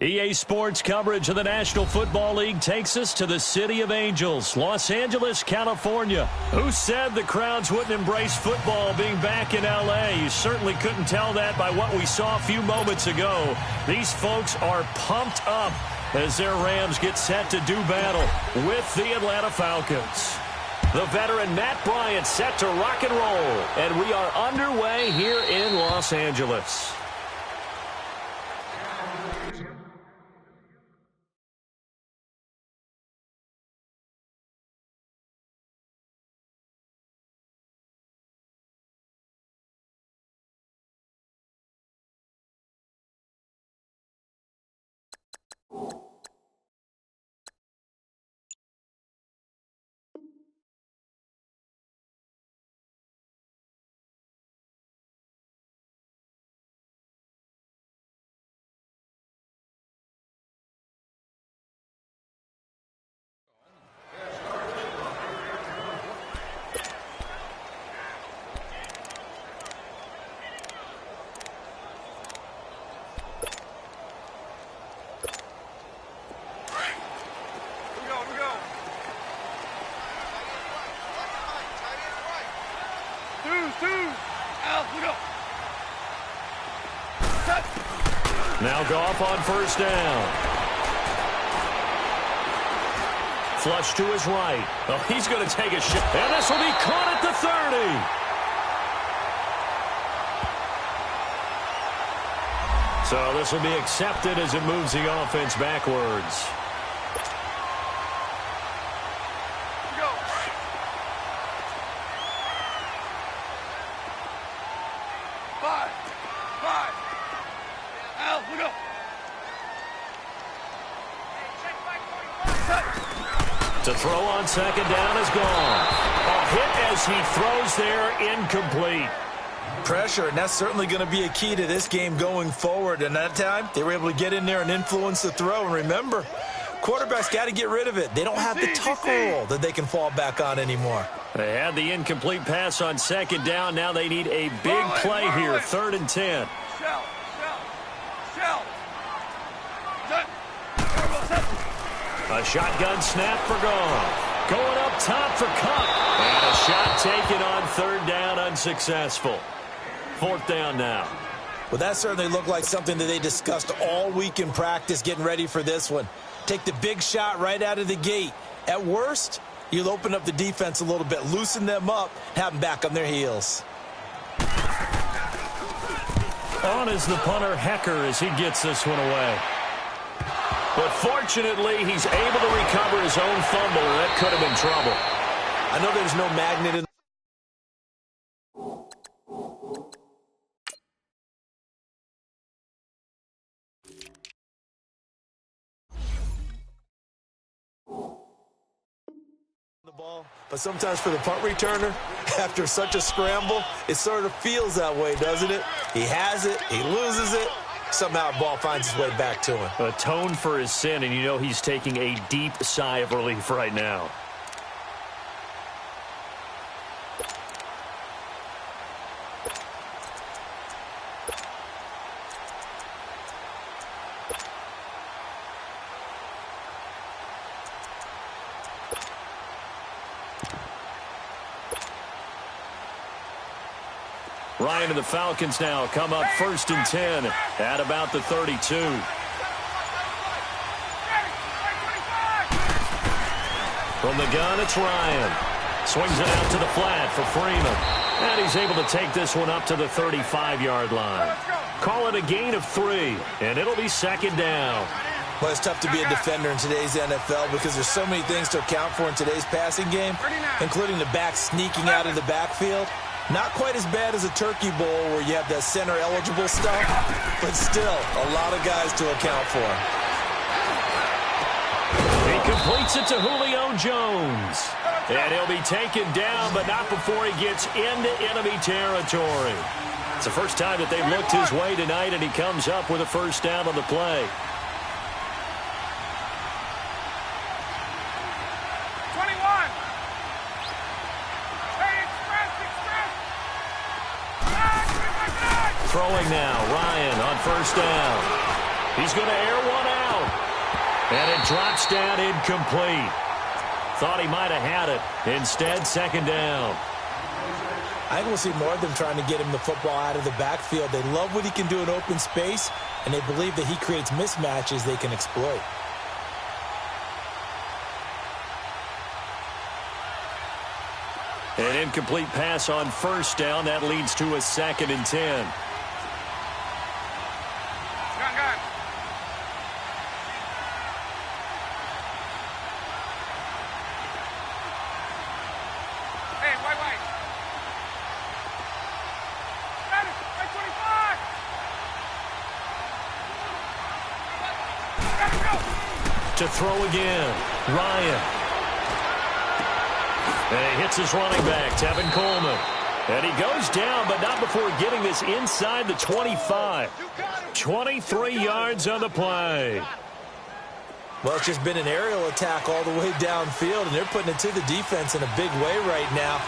EA Sports coverage of the National Football League takes us to the City of Angels, Los Angeles, California. Who said the crowds wouldn't embrace football being back in L.A.? You certainly couldn't tell that by what we saw a few moments ago. These folks are pumped up as their Rams get set to do battle with the Atlanta Falcons. The veteran Matt Bryant set to rock and roll, and we are underway here in Los Angeles. Now Goff on first down. Flush to his right. Oh, he's going to take a shot. And this will be caught at the 30. So this will be accepted as it moves the offense backwards. To throw on second down is gone. A hit as he throws there, incomplete. Pressure, and that's certainly going to be a key to this game going forward. And that time, they were able to get in there and influence the throw. And remember, quarterbacks got to get rid of it. They don't have the tuck roll that they can fall back on anymore. They had the incomplete pass on second down. Now they need a big play here, 3rd and 10. A shotgun snap for Goff. Going up top for Cup. And a shot taken on 3rd down, unsuccessful. 4th down now. Well, that certainly looked like something that they discussed all week in practice, getting ready for this one. Take the big shot right out of the gate. At worst, you'll open up the defense a little bit, loosen them up, have them back on their heels. On is the punter, Hecker, as he gets this one away. But fortunately, he's able to recover his own fumble, and that could have been trouble. I know there's no magnet in the ball, but sometimes for the punt returner, after such a scramble, it sort of feels that way, doesn't it? He has it, he loses it. Somehow the ball finds its way back to him. Atone for his sin, and you know he's taking a deep sigh of relief right now. Ryan and the Falcons now come up 1st and 10 at about the 32. From the gun, it's Ryan. Swings it out to the flat for Freeman. And he's able to take this one up to the 35-yard line. Call it a gain of 3, and it'll be 2nd down. Well, it's tough to be a defender in today's NFL because there's so many things to account for in today's passing game, including the back sneaking out of the backfield. Not quite as bad as a turkey bowl where you have that center-eligible stuff, but still a lot of guys to account for. He completes it to Julio Jones. And he'll be taken down, but not before he gets into enemy territory. It's the first time that they've looked his way tonight, and he comes up with a 1st down on the play. 21. Throwing now, Ryan on 1st down. He's going to air one out. And it drops down incomplete. Thought he might have had it. Instead, second down. I think we'll see more of them trying to get him the football out of the backfield. They love what he can do in open space, and they believe that he creates mismatches they can exploit. An incomplete pass on first down. That leads to a 2nd and 10. To throw again, Ryan. And he hits his running back, Tevin Coleman. And he goes down, but not before getting this inside the 25. 23 yards on the play. Well, it's just been an aerial attack all the way downfield, and they're putting it to the defense in a big way right now.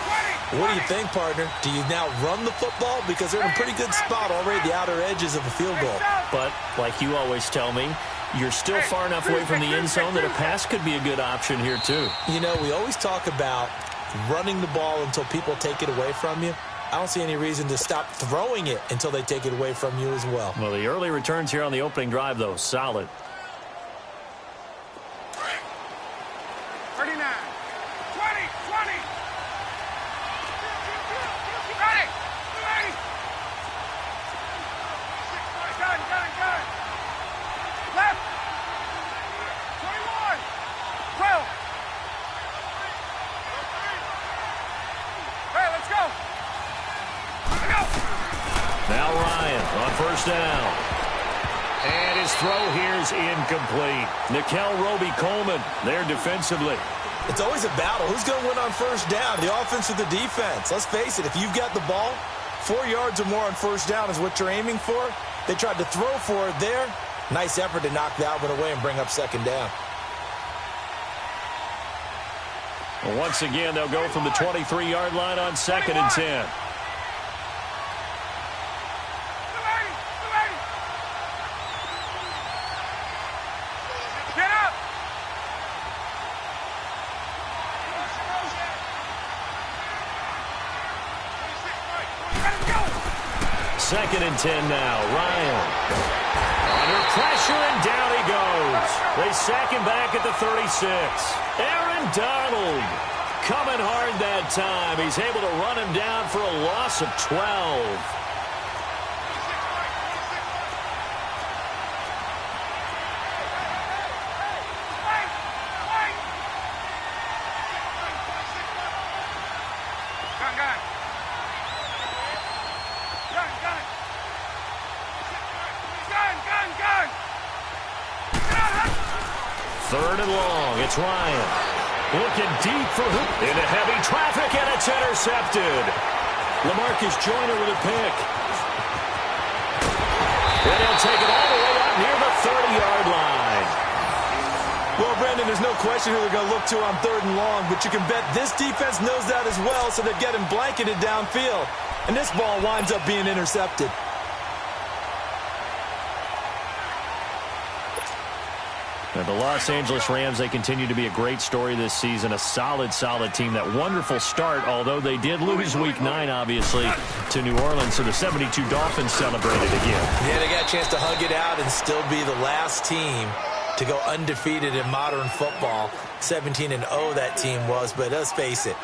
What do you think, partner? Do you now run the football? Because they're in a pretty good spot already at the outer edges of a field goal. But, like you always tell me, you're still far enough away from the end zone that a pass could be a good option here, too. You know, we always talk about running the ball until people take it away from you. I don't see any reason to stop throwing it until they take it away from you as well. Well, the early returns here on the opening drive, though, solid. 39, 20, 20. Ready, gun. Left. 21, 12. Hey, let's go. Now Ryan on first down. And his throw here is incomplete. Nickel Roby-Coleman there defensively. It's always a battle. Who's going to win on first down, the offense or the defense? Let's face it, if you've got the ball, 4 yards or more on first down is what you're aiming for. They tried to throw for it there. Nice effort to knock that one away and bring up second down. Well, once again, they'll go from the 23-yard line on 2nd and 10. Get up. 2nd and 10 now. Ryan. Under pressure, and down he goes. They sack him back at the 36. Aaron Donald coming hard that time. He's able to run him down for a loss of 12. Third and long. It's Ryan. Looking deep for hoop. Into heavy traffic, and it's intercepted. LaMarcus Joyner with a pick. And he'll take it all the way up near the 30-yard line. Well, Brandon, there's no question who they're going to look to on third and long, but you can bet this defense knows that as well, so they're getting blanketed downfield. And this ball winds up being intercepted. Now, the Los Angeles Rams, they continue to be a great story this season. A solid team. That wonderful start, although they did lose Week 9, obviously, to New Orleans. So the 72 Dolphins celebrated again. Yeah, they got a chance to hug it out and still be the last team to go undefeated in modern football. 17-0 that team was, but let's face it,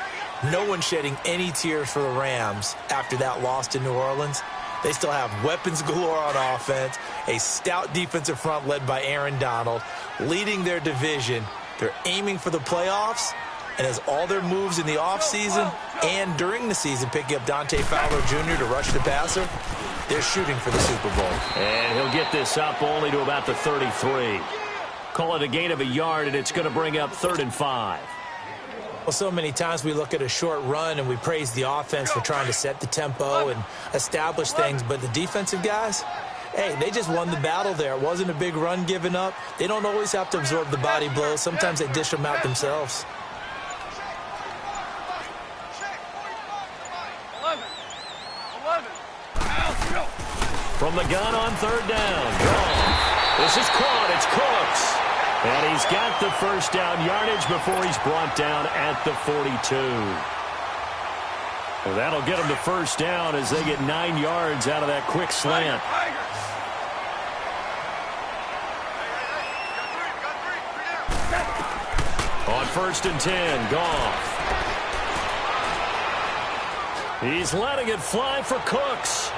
no one shedding any tears for the Rams after that loss to New Orleans. They still have weapons galore on offense, a stout defensive front led by Aaron Donald, leading their division. They're aiming for the playoffs, and as all their moves in the offseason and during the season, picking up Dante Fowler Jr. to rush the passer, they're shooting for the Super Bowl. And he'll get this up only to about the 33. Call it a gain of a yard, and it's going to bring up 3rd and 5. Well, so many times we look at a short run and we praise the offense for trying to set the tempo and establish things, but the defensive guys, hey, they just won the battle there. It wasn't a big run given up. They don't always have to absorb the body blows. Sometimes they dish them out themselves. 11. From the gun on 3rd down. Drawn. This is caught. It's Cooks. And he's got the first down yardage before he's brought down at the 42. Well, that'll get him the first down as they get 9 yards out of that quick slant. On 1st and 10, Goff. He's letting it fly for Cooks.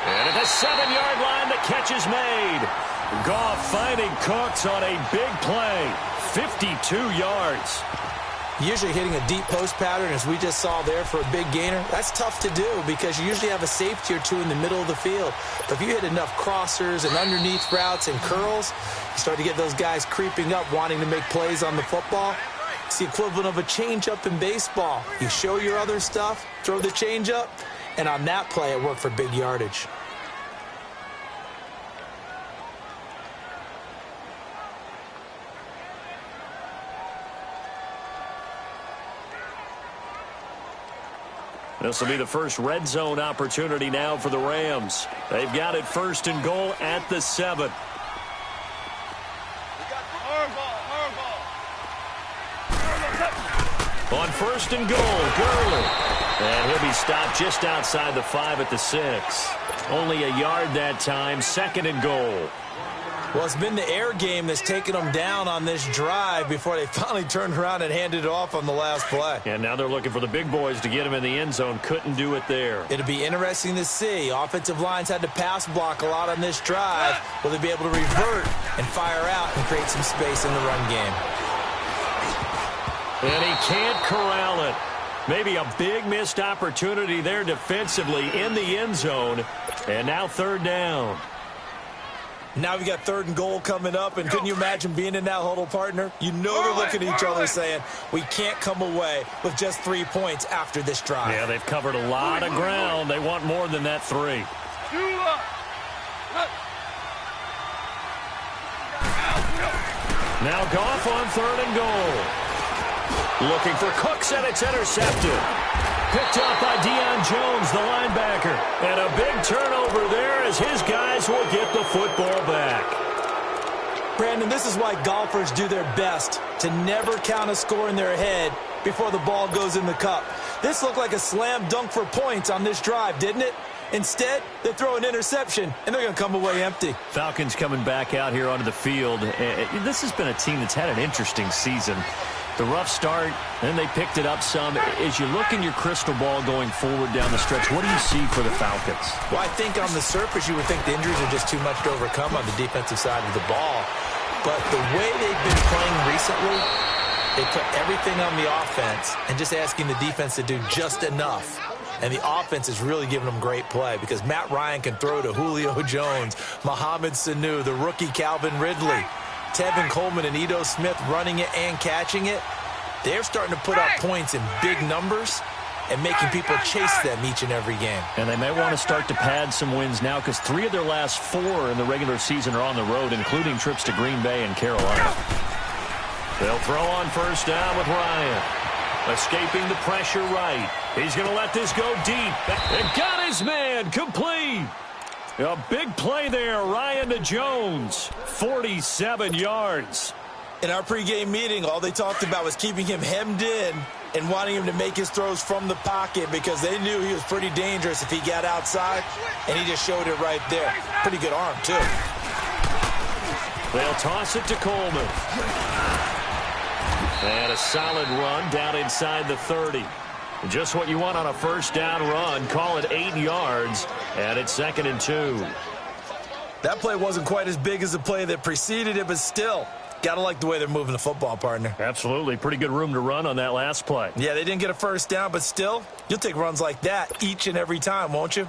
And at the 7-yard line, the catch is made. Goff finding Cooks on a big play. 52 yards. Usually hitting a deep post pattern, as we just saw there, for a big gainer, that's tough to do because you usually have a safety or two in the middle of the field. But if you hit enough crossers and underneath routes and curls, you start to get those guys creeping up, wanting to make plays on the football. It's the equivalent of a changeup in baseball. You show your other stuff, throw the changeup, and on that play, it worked for big yardage. This will be the first red zone opportunity now for the Rams. They've got it 1st and goal at the 7. On 1st and goal, Gurley. And he'll be stopped just outside the 5 at the 6. Only a yard that time, 2nd and goal. Well, it's been the air game that's taken them down on this drive before they finally turned around and handed it off on the last play. And now they're looking for the big boys to get him in the end zone. Couldn't do it there. It'll be interesting to see. Offensive lines had to pass block a lot on this drive. Will they be able to revert and fire out and create some space in the run game? And he can't corral it. Maybe a big missed opportunity there defensively in the end zone. And now 3rd down. Now we got 3rd and goal coming up, and couldn't you imagine being in that huddle, partner? You know they're looking at each other saying, we can't come away with just 3 points after this drive. Yeah, they've covered a lot of ground. They want more than that 3. Now Goff on 3rd and goal. Looking for Cooks, and it's intercepted. Picked up by Deion Jones, the linebacker. And a big turnover there as his guys will get the football back. Brandon, this is why golfers do their best to never count a score in their head before the ball goes in the cup. This looked like a slam dunk for points on this drive, didn't it? Instead, they throw an interception, and they're going to come away empty. Falcons coming back out here onto the field. This has been a team that's had an interesting season. The rough start, then they picked it up some. As you look in your crystal ball going forward down the stretch, what do you see for the Falcons? Well, I think on the surface you would think the injuries are just too much to overcome on the defensive side of the ball. But the way they've been playing recently, they put everything on the offense and just asking the defense to do just enough. And the offense is really giving them great play because Matt Ryan can throw to Julio Jones, Mohamed Sanu, the rookie Calvin Ridley, Tevin Coleman and Ito Smith running it and catching it. They're starting to put up points in big numbers and making people chase them each and every game. And they may want to start to pad some wins now because 3 of their last 4 in the regular season are on the road, including trips to Green Bay and Carolina. They'll throw on 1st down with Ryan. Escaping the pressure right. He's going to let this go deep. And got his man complete. A big play there, Ryan to Jones. 47 yards. In our pregame meeting, all they talked about was keeping him hemmed in and wanting him to make his throws from the pocket because they knew he was pretty dangerous if he got outside, and he just showed it right there. Pretty good arm, too. They'll toss it to Coleman. And a solid run down inside the 30. Just what you want on a 1st down run. Call it 8 yards, and it's 2nd and 2. That play wasn't quite as big as the play that preceded it, but still, got to like the way they're moving the football, partner. Absolutely. Pretty good room to run on that last play. Yeah, they didn't get a 1st down, but still, you'll take runs like that each and every time, won't you?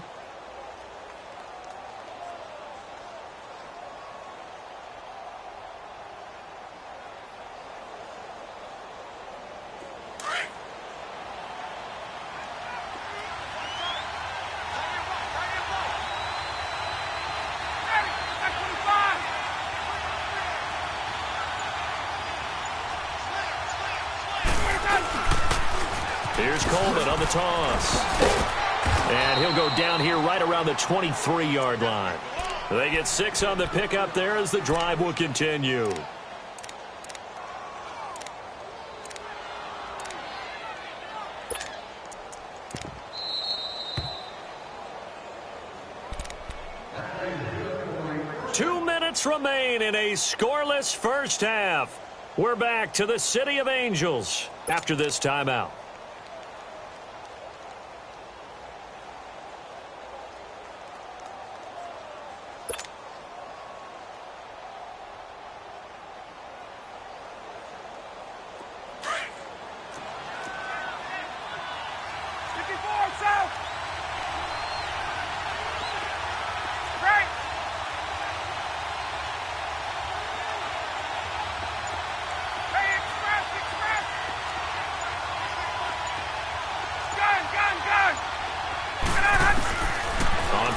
Here's Coleman on the toss. And he'll go down here right around the 23-yard line. They get 6 on the pickup there as the drive will continue. 2 minutes remain in a scoreless first half. We're back to the City of Angels after this timeout.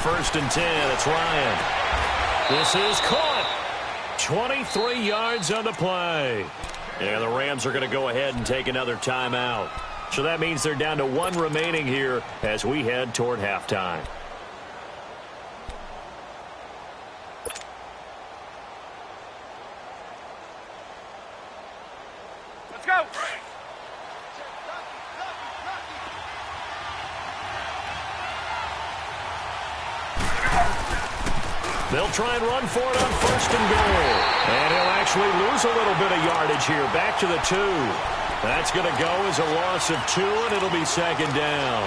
First and 10, it's Ryan. This is caught. 23 yards on the play. Yeah, the Rams are going to go ahead and take another timeout. So that means they're down to 1 remaining here as we head toward halftime. Let's go. They'll try and run for it on first and goal. And he'll actually lose a little bit of yardage here. Back to the 2. That's going to go as a loss of 2, and it'll be second down.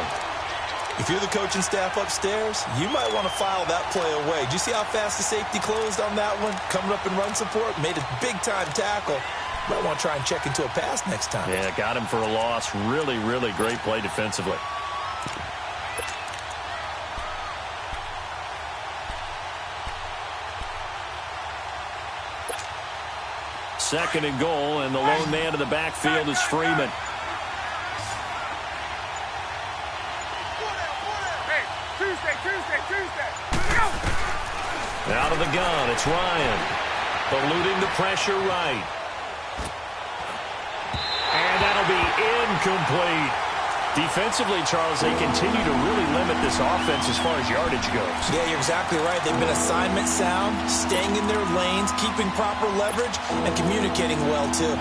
If you're the coaching staff upstairs, you might want to file that play away. Do you see how fast the safety closed on that one? Coming up in run support, made a big-time tackle. Might want to try and check into a pass next time. Yeah, got him for a loss. Really, really great play defensively. Second and goal, and the lone man in the backfield is Freeman. Hey, Tuesday. Go. Out of the gun, it's Ryan. Eluding the pressure right. And that'll be incomplete. Defensively, Charles, they continue to really limit this offense as far as yardage goes. Yeah, you're exactly right. They've been assignment sound, staying in their lanes, keeping proper leverage, and communicating well, too.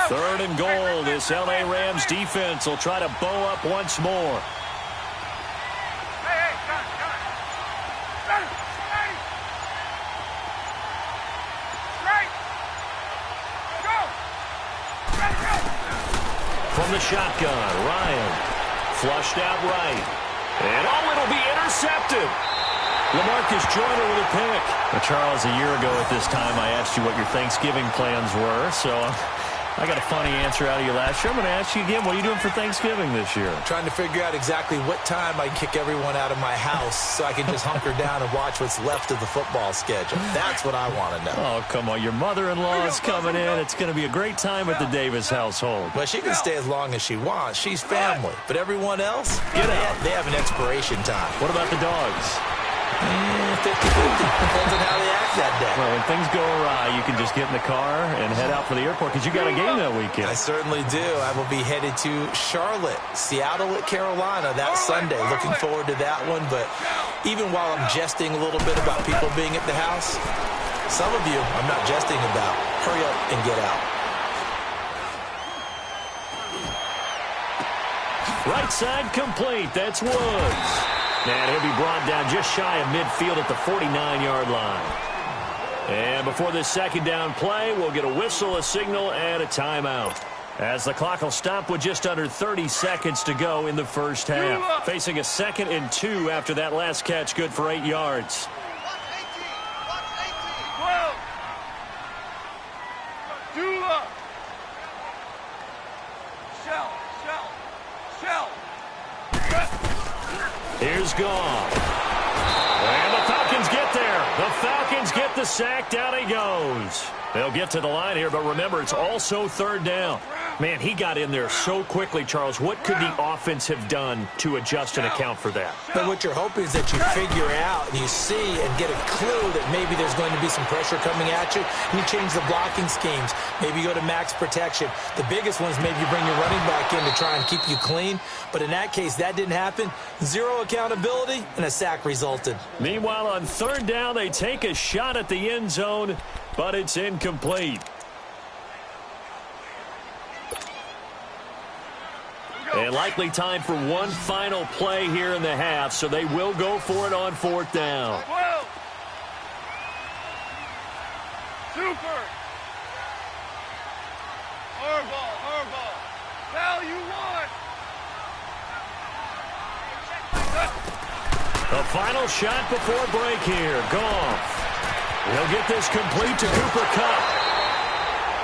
Third and goal. This L.A. Rams defense will try to bow up once more. From the shotgun, Ryan flushed out right. And it'll be intercepted. LaMarcus Joyner with a pick. Well, Charles, a year ago at this time, I asked you what your Thanksgiving plans were, so I got a funny answer out of you last year. I'm going to ask you again, what are you doing for Thanksgiving this year? Trying to figure out exactly what time I kick everyone out of my house so I can just hunker down and watch what's left of the football schedule. That's what I want to know. Oh, come on. Your mother-in-law is coming in. It's going to be a great time at the Davis household. Well, she can stay as long as she wants. She's family. But everyone else, get out. They have an expiration time. What about the dogs? 50-50. Depends on how they act that day. Well, when things go awry, you can just get in the car and head out for the airport because you got a game that weekend. I certainly do. I will be headed to Charlotte, Seattle at Carolina that Sunday. Looking forward to that one. But even while I'm jesting a little bit about people being at the house, some of you I'm not jesting about. Hurry up and get out. Right side complete. That's Woods. And he'll be brought down just shy of midfield at the 49-yard line. And before this second down play, we'll get a whistle, a signal, and a timeout. As the clock will stop with just under 30 seconds to go in the first half. Facing a 2nd and 2 after that last catch, good for 8 yards. Here's Goff. And the Falcons get there. The Falcons get the sack. Down he goes. They'll get to the line here, but remember, it's also third down. Man, he got in there so quickly, Charles. What could the offense have done to adjust and account for that? But what you're hoping is that you figure out and you see and get a clue that maybe there's going to be some pressure coming at you, and you change the blocking schemes. Maybe you go to max protection. The biggest one is maybe you bring your running back in to try and keep you clean. But in that case, that didn't happen. Zero accountability, and a sack resulted. Meanwhile, on third down, they take a shot at the end zone. but it's incomplete. And likely time for one final play here in the half, so they will go for it on 4th down. 12. Super. Hardball. Foul you want. The final shot before break here. Goff. He'll get this complete to Cooper Kupp.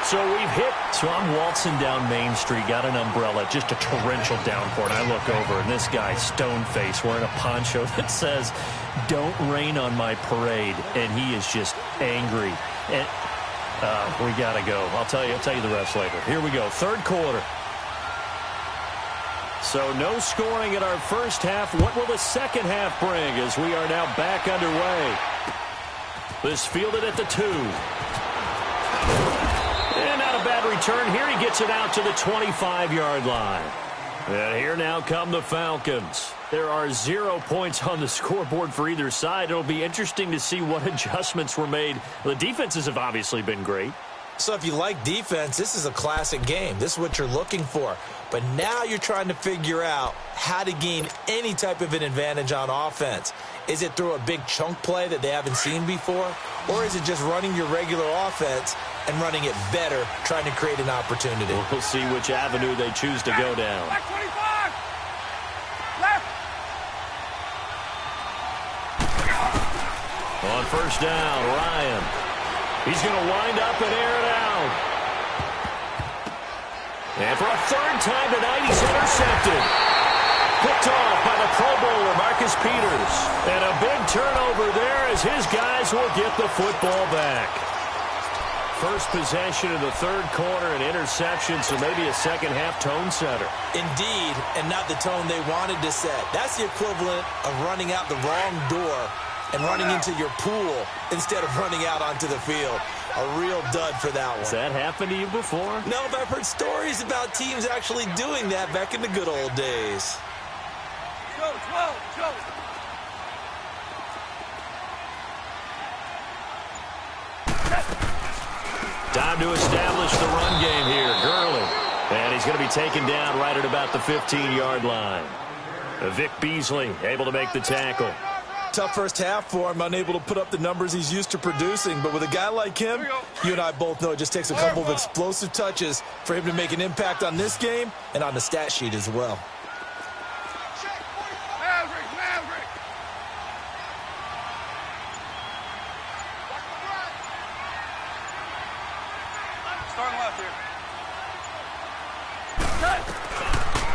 So we've hit. So I'm waltzing down Main Street, got an umbrella, just a torrential downpour, and I look over, and this guy, stone-faced, wearing a poncho that says, "Don't rain on my parade," and he is just angry. And we got to go. I'll tell you the rest later. Here we go, 3rd quarter. So no scoring in our first half. What will the second half bring as we are now back underway? This fielded at the 2. And not a bad return here. He gets it out to the 25-yard line. And here now come the Falcons. There are 0 points on the scoreboard for either side. It'll be interesting to see what adjustments were made. The defenses have obviously been great. So if you like defense, this is a classic game. This is what you're looking for. But now you're trying to figure out how to gain any type of an advantage on offense. Is it through a big chunk play that they haven't seen before? Or is it just running your regular offense and running it better, trying to create an opportunity? We'll see which avenue they choose to go down. Back 25. Left. On 1st down, Ryan. He's going to wind up and air it out. And for a 3rd time tonight, he's intercepted. Picked off by the Pro Bowler, Marcus Peters. And a big turnover there as his guys will get the football back. First possession of the 3rd quarter, an interception, so maybe a second-half tone setter. Indeed, and not the tone they wanted to set. That's the equivalent of running out the wrong door and running into your pool instead of running out onto the field. A real dud for that one. Has that happened to you before? No, but I've heard stories about teams actually doing that back in the good old days. Go, 12, go. Time to establish the run game here. Gurley. And he's going to be taken down right at about the 15-yard line. Vic Beasley able to make the tackle. Tough first half for him, unable to put up the numbers he's used to producing. But with a guy like him, you and I both know it just takes a couple of explosive touches for him to make an impact on this game and on the stat sheet as well. Maverick. Starting left here.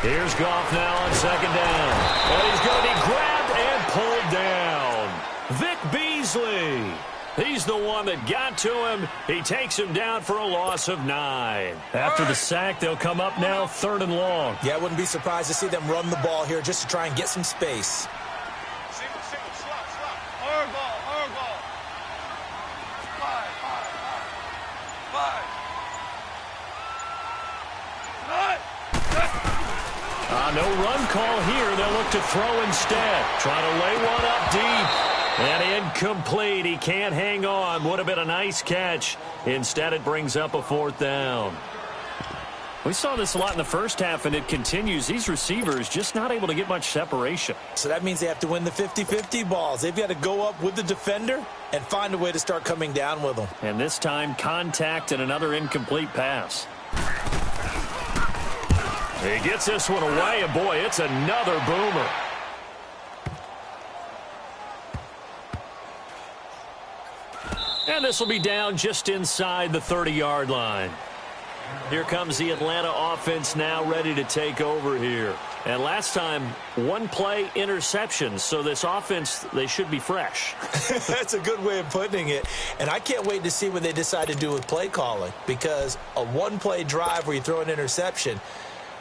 Here's Goff now on 2nd down. And he's going to be grabbed and pulled down. Vic Beasley. He's the one that got to him. He takes him down for a loss of 9. After the sack, they'll come up now 3rd and long. Yeah, I wouldn't be surprised to see them run the ball here just to try and get some space. Single, slot. Hardball. 5. No run call here. They'll look to throw instead. Trying to lay one up deep. And incomplete. He can't hang on. Would have been a nice catch. Instead, it brings up a 4th down. We saw this a lot in the first half, and it continues. These receivers just not able to get much separation. So that means they have to win the 50-50 balls. They've got to go up with the defender and find a way to start coming down with them. And this time, contact and another incomplete pass. He gets this one away, and boy, it's another boomer. And this will be down just inside the 30-yard line. Here comes the Atlanta offense now ready to take over here. And last time, one play interception. So this offense, they should be fresh. That's a good way of putting it. And I can't wait to see what they decide to do with play calling. Because a one-play drive where you throw an interception,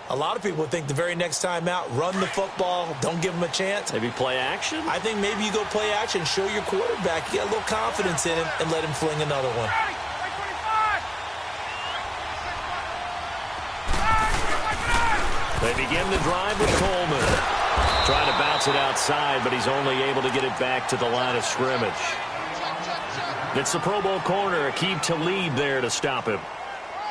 a lot of people think the very next time out, run the football, don't give them a chance. Maybe play action? I think maybe you go play action, show your quarterback, you got a little confidence in him, and let him fling another one. They begin the drive with Coleman. Trying to bounce it outside, but he's only able to get it back to the line of scrimmage. It's the Pro Bowl corner, Aqib Talib there to stop him.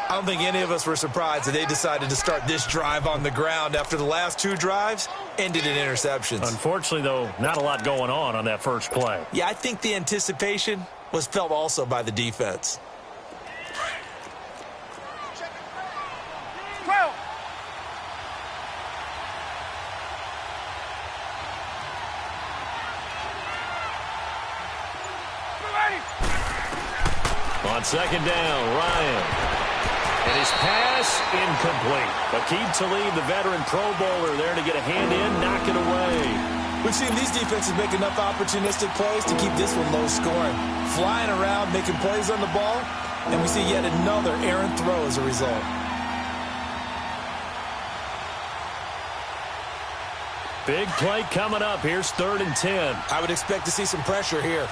I don't think any of us were surprised that they decided to start this drive on the ground after the last 2 drives ended in interceptions. Unfortunately, though, not a lot going on that first play. Yeah, I think the anticipation was felt also by the defense. 12. On second down, Ryan. And his pass incomplete. Aqib Talib, the veteran Pro Bowler, there to get a hand in, knock it away. We've seen these defenses make enough opportunistic plays to keep this one low scoring. Flying around, making plays on the ball, and we see yet another errant throw as a result. Big play coming up. Here's 3rd and 10. I would expect to see some pressure here.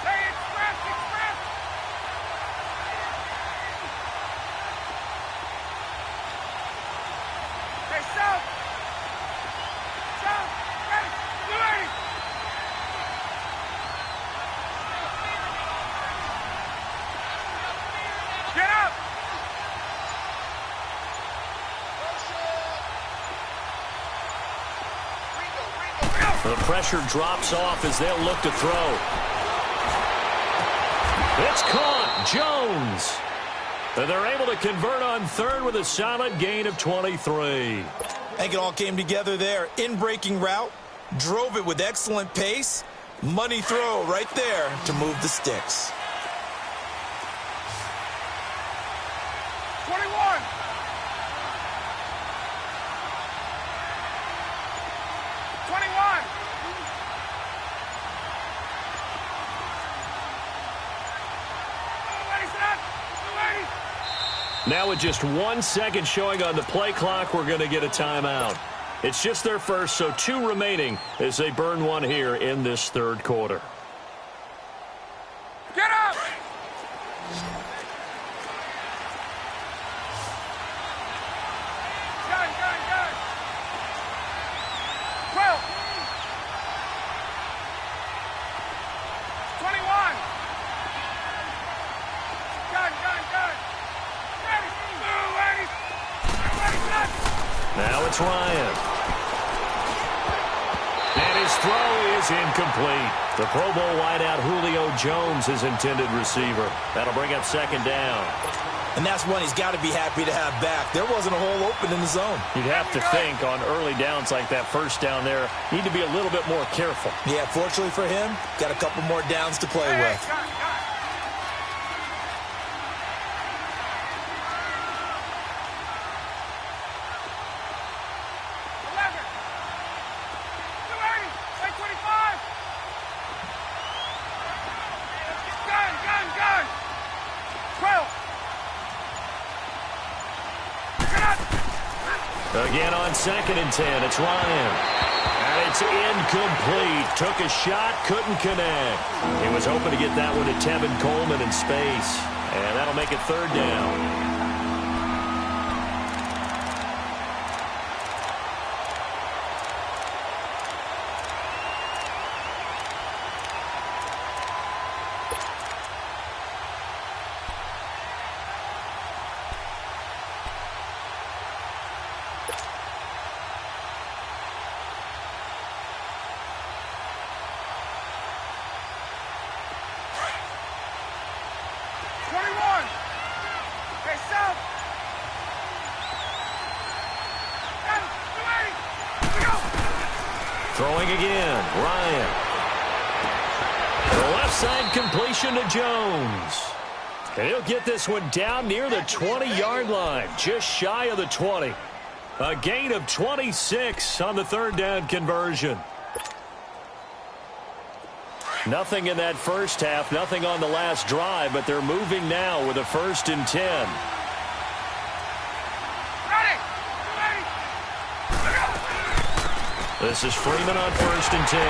The pressure drops off as they'll look to throw. It's caught. Jones. And they're able to convert on 3rd with a solid gain of 23. I think it all came together there. In-breaking route, drove it with excellent pace. Money throw right there to move the sticks. 21. 21. Now with just 1 second showing on the play clock, we're going to get a timeout. It's just their first, so 2 remaining as they burn one here in this 3rd quarter. Get up! Gun. 12. 21. Gun. Now it's Ryan. And his throw is incomplete. The Pro Bowl wideout Julio Jones, his intended receiver. That'll bring up 2nd down. And that's one he's got to be happy to have back. There wasn't a hole open in the zone. You'd have to think on early downs like that, first down there, need to be a little bit more careful. Yeah, fortunately for him, got a couple more downs to play with. Again on 2nd and 10, it's Ryan. And it's incomplete. Took a shot, couldn't connect. He was hoping to get that one to Tevin Coleman in space. And that'll make it 3rd down. Throwing again, Ryan. The left side completion to Jones. And he'll get this one down near the 20-yard line, just shy of the 20. A gain of 26 on the 3rd down conversion. Nothing in that first half, nothing on the last drive, but they're moving now with a 1st and 10. This is Freeman on 1st and 10.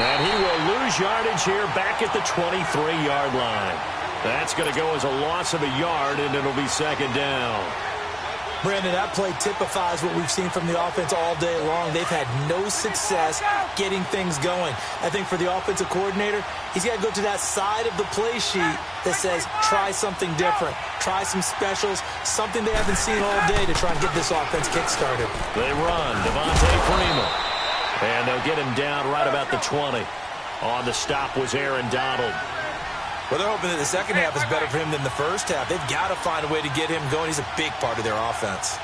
And he will lose yardage here back at the 23-yard line. That's going to go as a loss of a yard, and it'll be 2nd down. Brandon, that play typifies what we've seen from the offense all day long. They've had no success getting things going. I think for the offensive coordinator, he's got to go to that side of the play sheet that says, try something different. Try some specials, something they haven't seen all day to try and get this offense kick-started. They run, Devontae Freeman. And they'll get him down right about the 20. On the stop was Aaron Donald. Well, they're hoping that the second half is better for him than the first half. They've got to find a way to get him going. He's a big part of their offense.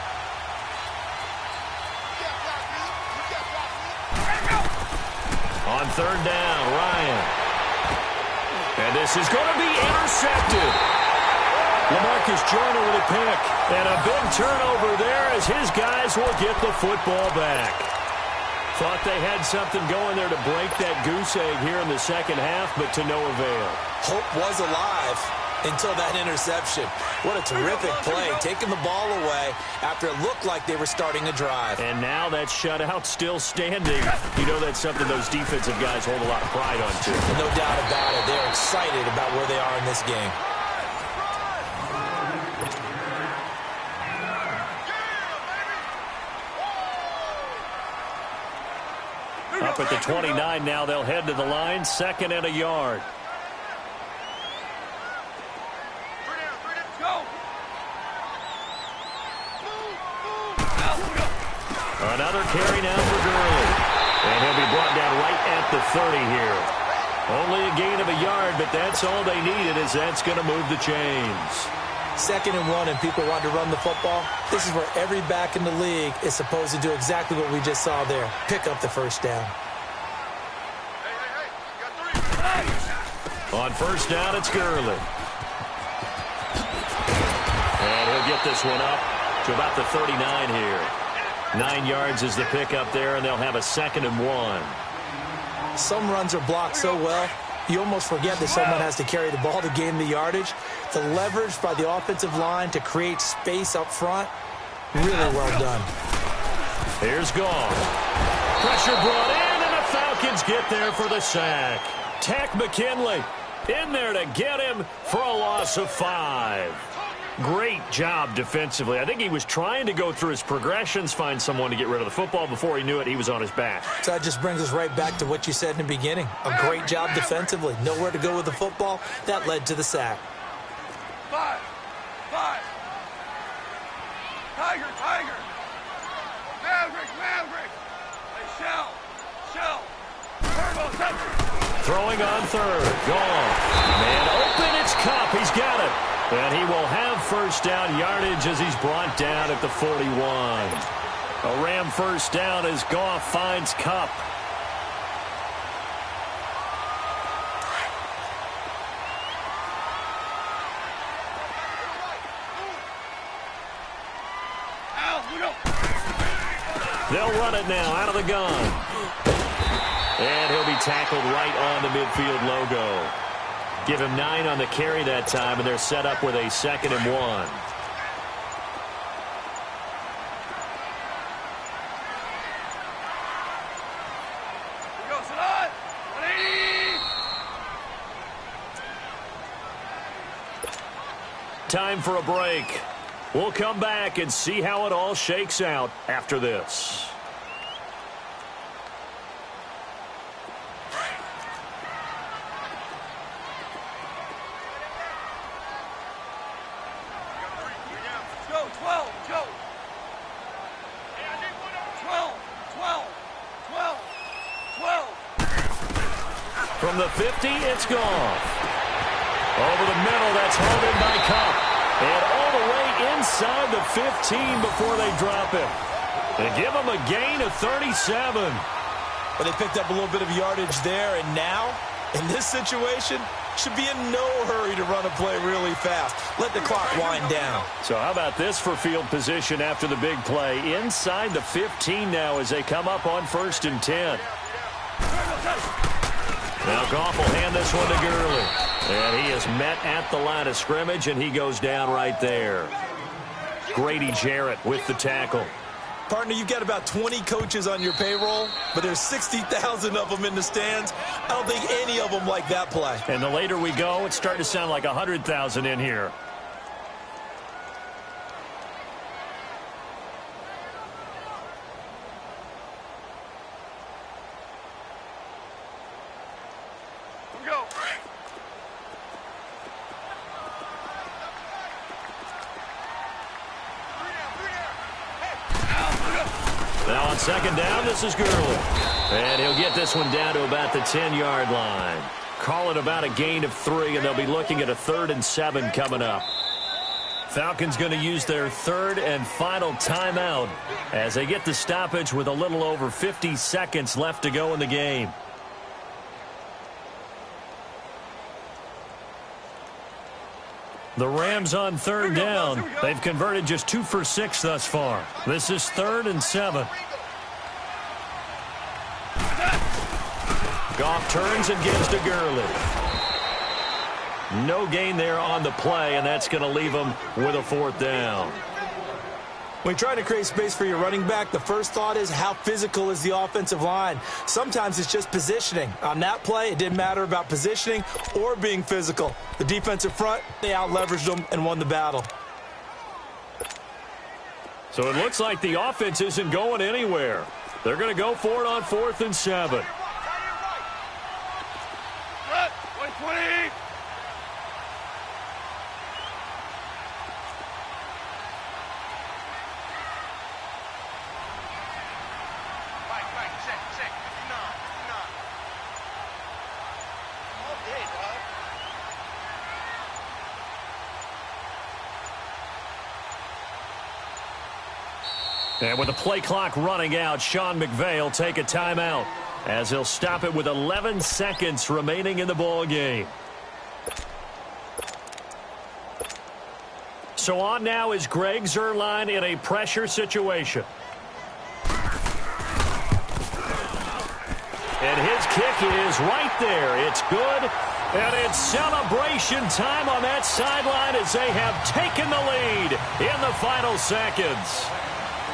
On third down, Ryan. And this is going to be intercepted. LaMarcus Joyner with a pick. And a big turnover there as his guys will get the football back. Thought they had something going there to break that goose egg here in the second half, but to no avail. Hope was alive until that interception. What a terrific play, taking the ball away after it looked like they were starting a drive. And now that shutout still standing. You know that's something those defensive guys hold a lot of pride on, too. No doubt about it. They're excited about where they are in this game. Up at the 29 now, they'll head to the line, 2nd and a yard. Another carry now for Gurley. And he'll be brought down right at the 30 here. Only a gain of a yard, but that's all they needed, as that's going to move the chains. 2nd and 1 and people want to run the football. This is where every back in the league is supposed to do exactly what we just saw there. Pick up the first down. On first down, it's Gurley. And he'll get this one up to about the 39 here. 9 yards is the pickup there, and they'll have a 2nd and 1. Some runs are blocked so well, you almost forget that someone has to carry the ball to gain the yardage. The leverage by the offensive line to create space up front, really well done. Here's Goff. Pressure brought in, and the Falcons get there for the sack. Tack McKinley in there to get him for a loss of 5. Great job defensively. I think he was trying to go through his progressions, find someone to get rid of the football. Before he knew it, he was on his back. So that just brings us right back to what you said in the beginning. A great job defensively. Nowhere to go with the football. That led to the sack. 5. Tiger. Maverick. Shell. Turbo, Throwing on third. Gone. Man open, it's Kupp. He's got it. And he will have first down yardage as he's brought down at the 41. A Ram first down as Goff finds Kupp. They'll run it now out of the gun. And he'll be tackled right on the midfield logo. Give him 9 on the carry that time, and they're set up with a 2nd and 1. Time for a break. We'll come back and see how it all shakes out after this. From the 50, it's Goff. Over the middle, that's hauled in by Kupp. And all the way inside the 15 before they drop him. They give him a gain of 37. But they picked up a little bit of yardage there, and now, in this situation, should be in no hurry to run a play really fast. Let the clock wind down. So how about this for field position after the big play? Inside the 15 now as they come up on 1st and 10. Now Goff will hand this one to Gurley. And he is met at the line of scrimmage, and he goes down right there. Grady Jarrett with the tackle. Partner, you've got about 20 coaches on your payroll, but there's 60,000 of them in the stands. I don't think any of them like that play. And the later we go, it's starting to sound like 100,000 in here. second down, this is Gurley. And he'll get this one down to about the 10-yard line. Call it about a gain of 3, and they'll be looking at a 3rd and 7 coming up. Falcons going to use their 3rd and final timeout as they get the stoppage with a little over 50 seconds left to go in the game. The Rams on 3rd down. They've converted just 2 for 6 thus far. This is 3rd and 7. Goff turns and gives to Gurley. No gain there on the play, and that's going to leave him with a 4th down. When you try to create space for your running back, the first thought is how physical is the offensive line. Sometimes it's just positioning. On that play, it didn't matter about positioning or being physical. The defensive front, they out-leveraged them and won the battle. So it looks like the offense isn't going anywhere. They're going to go for it on 4th and 7. 120. And with the play clock running out, Sean McVay will take a timeout as he'll stop it with 11 seconds remaining in the ball game. So on now is Greg Zuerlein in a pressure situation. And his kick is right there. It's good. And it's celebration time on that sideline as they have taken the lead in the final seconds.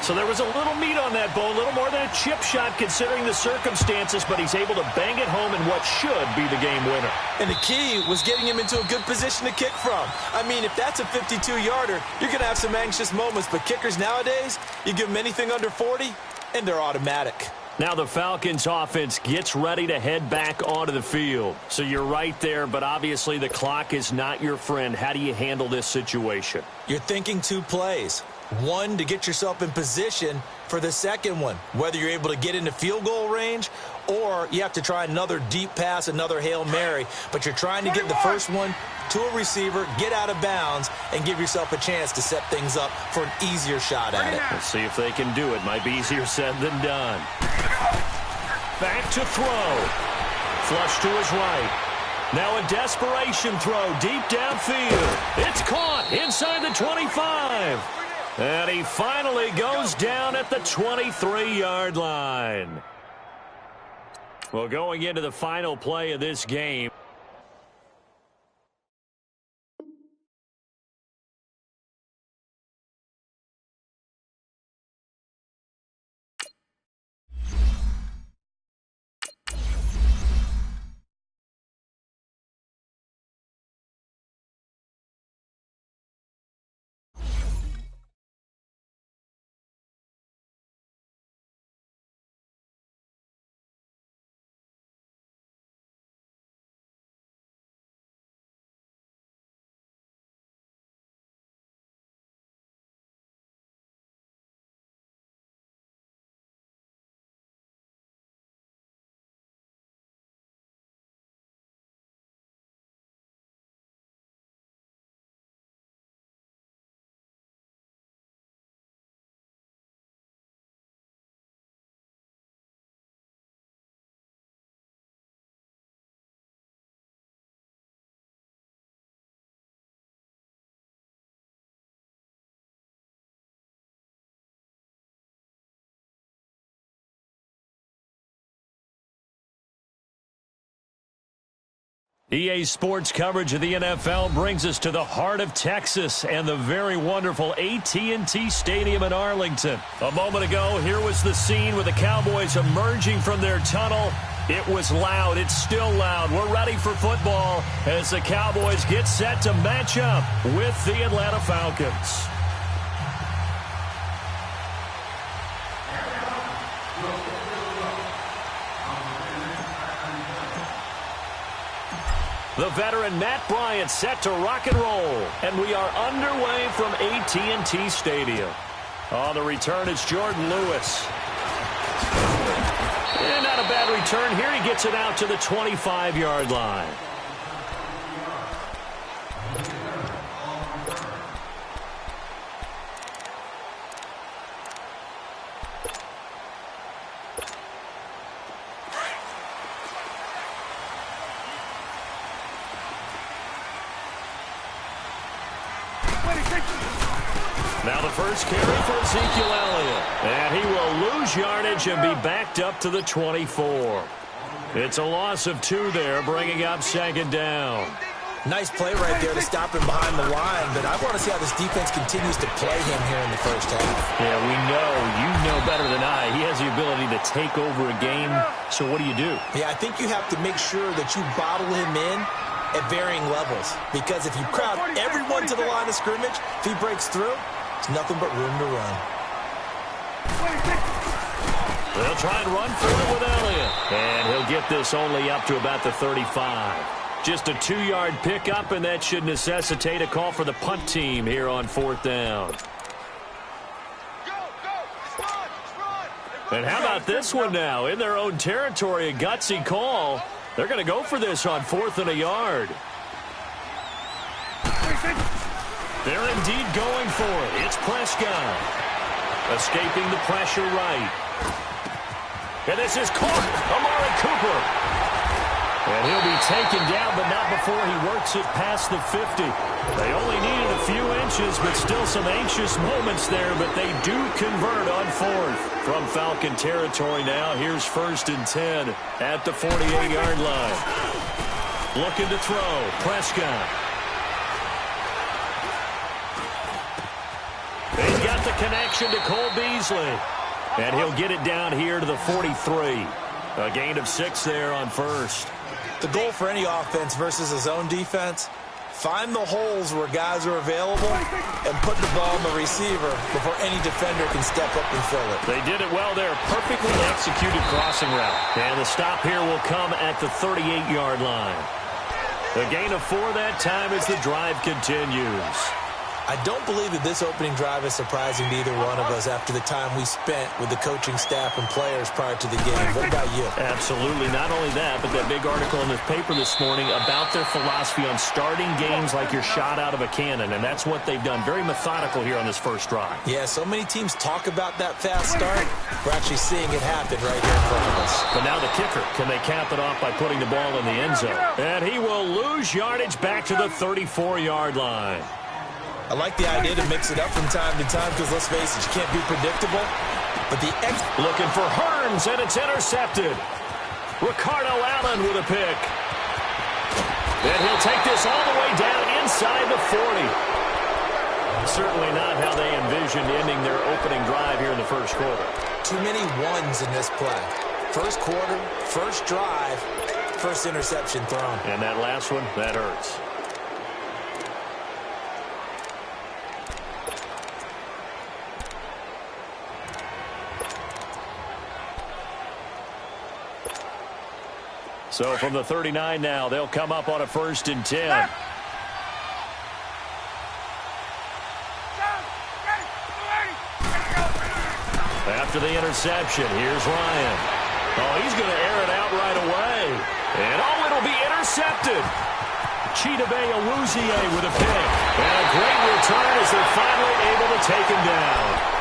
So there was a little meat on that bone, a little more than a chip shot considering the circumstances, but he's able to bang it home in what should be the game winner. And the key was getting him into a good position to kick from. I mean, if that's a 52-yarder, you're going to have some anxious moments, but kickers nowadays, you give them anything under 40, and they're automatic. Now the Falcons offense gets ready to head back onto the field. So you're right there, but obviously the clock is not your friend. How do you handle this situation? You're thinking 2 plays. One, to get yourself in position for the second one, whether you're able to get into field goal range or you have to try another deep pass, another Hail Mary, but you're trying to get the first one to a receiver, get out of bounds, and give yourself a chance to set things up for an easier shot at it. Let's see if they can do it. Might be easier said than done. Back to throw. Flush to his right. Now a desperation throw deep downfield. It's caught inside the 25. And he finally goes down at the 23-yard line. Well, going into the final play of this game. EA Sports coverage of the NFL brings us to the heart of Texas and the very wonderful AT&T Stadium in Arlington. A moment ago, here was the scene with the Cowboys emerging from their tunnel. It was loud. It's still loud. We're ready for football as the Cowboys get set to match up with the Atlanta Falcons. The veteran Matt Bryant set to rock and roll. And we are underway from AT&T Stadium. On the return, it's Jordan Lewis. And not a bad return here. He gets it out to the 25-yard line. Now the first carry for Ezekiel Elliott. And he will lose yardage and be backed up to the 24. It's a loss of 2 there, bringing up second down. Nice play right there to stop him behind the line, but I want to see how this defense continues to play him here in the first half. Yeah, we know. You know better than I. He has the ability to take over a game, so what do? Yeah, I think you have to make sure that you bottle him in at varying levels, because if you crowd everyone to the line of scrimmage, if he breaks through, it's nothing but room to run. They'll try and run for it with Elliott. And he'll get this only up to about the 35. Just a 2-yard pickup, and that should necessitate a call for the punt team here on 4th down. And how about this one now? In their own territory, a gutsy call. They're going to go for this on 4th and a yard. They're indeed going for it. It's Prescott. Escaping the pressure right. And this is caught. Amari Cooper. And he'll be taken down, but not before he works it past the 50. They only needed a few inches, but still some anxious moments there, but they do convert on 4th. From Falcon territory now, here's 1st and 10 at the 48-yard line. Looking to throw. Prescott. He's got the connection to Cole Beasley. And he'll get it down here to the 43. A gain of 6 there on 1st. The goal for any offense versus his own defense, find the holes where guys are available and put the ball in the receiver before any defender can step up and fill it. They did it well there. Perfectly executed crossing route. And the stop here will come at the 38-yard line. A gain of 4 that time as the drive continues. I don't believe that this opening drive is surprising to either one of us after the time we spent with the coaching staff and players prior to the game. What about you? Absolutely. Not only that, but that big article in the paper this morning about their philosophy on starting games like you're shot out of a cannon, and that's what they've done. Very methodical here on this first drive. Yeah, so many teams talk about that fast start. We're actually seeing it happen right here in front of us. But now the kicker. Can they cap it off by putting the ball in the end zone? And he will lose yardage back to the 34-yard line. I like the idea to mix it up from time to time because, let's face it, you can't be predictable. But looking for Hearns, and it's intercepted. Ricardo Allen with a pick. And he'll take this all the way down inside the 40. Certainly not how they envisioned ending their opening drive here in the first quarter. Too many ones in this play. First quarter, first drive, first interception thrown. And that last one, that hurts. So from the 39 now, they'll come up on a 1st and 10. After the interception, here's Ryan. Oh, he's going to air it out right away. And oh, it'll be intercepted. Chidobe Awuzie with a pick. And a great return as they're finally able to take him down.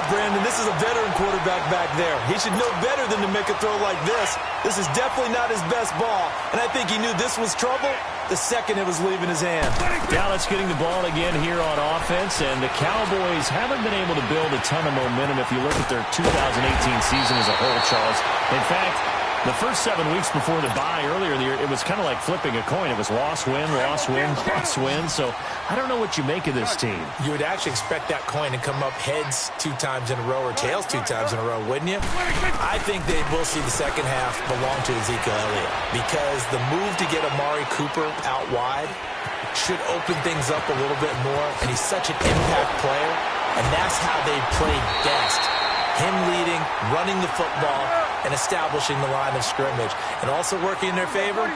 Brandon, this is a veteran quarterback back there. He should know better than to make a throw like this. This is definitely not his best ball, and I think he knew this was trouble the second it was leaving his hand. Dallas getting the ball again here on offense, and the Cowboys haven't been able to build a ton of momentum if you look at their 2018 season as a whole, Charles. In fact, the first 7 weeks before the bye earlier in the year, it was kind of like flipping a coin. It was loss, win, loss, win, loss, win. So I don't know what you make of this team. You would actually expect that coin to come up heads 2 times in a row or tails 2 times in a row, wouldn't you? I think they will see the second half belong to Ezekiel Elliott because the move to get Amari Cooper out wide should open things up a little bit more, and he's such an impact player, and that's how they played best. Him leading, running the football, and establishing the line of scrimmage. And also working in their favor,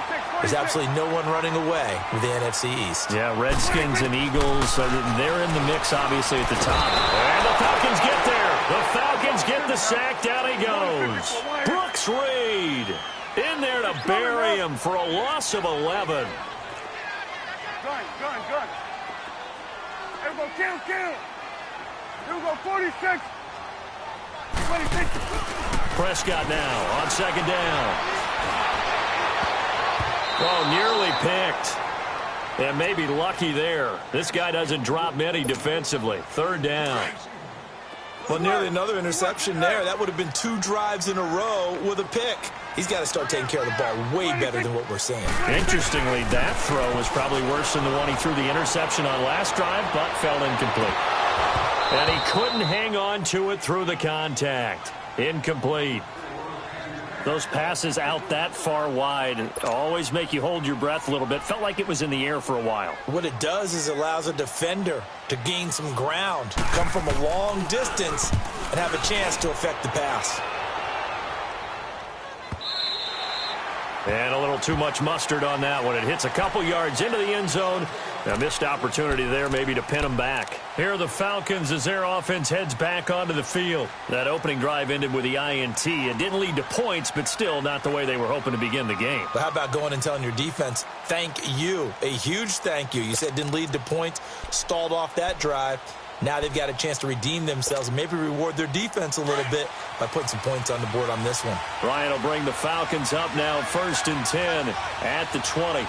There's absolutely no one running away with the NFC East. Yeah, Redskins and Eagles, they're in the mix, obviously, at the top. And the Falcons get there. The Falcons get the sack. Down he goes. Brooks Reed in there to bury him for a loss of 11. Gun. Everybody kill. Here we go, 46. 26. Prescott now on second down. Oh, nearly picked. And maybe lucky there. This guy doesn't drop many defensively. Third down. Well, nearly another interception there. That would have been 2 drives in a row with a pick. He's got to start taking care of the ball way better than what we're seeing. Interestingly, that throw was probably worse than the one he threw the interception on last drive, but fell incomplete. And he couldn't hang on to it through the contact. Incomplete. Those passes out that far wide always make you hold your breath a little bit. Felt like it was in the air for a while. What it does is it allows a defender to gain some ground, come from a long distance, and have a chance to affect the pass. And a little too much mustard on that one. It hits a couple yards into the end zone. A missed opportunity there maybe to pin them back. Here are the Falcons as their offense heads back onto the field. That opening drive ended with the INT. It didn't lead to points, but still not the way they were hoping to begin the game. But how about going and telling your defense, thank you, a huge thank you. You said it didn't lead to points, stalled off that drive. Now they've got a chance to redeem themselves and maybe reward their defense a little bit by putting some points on the board on this one. Ryan will bring the Falcons up now, 1st and 10 at the 20.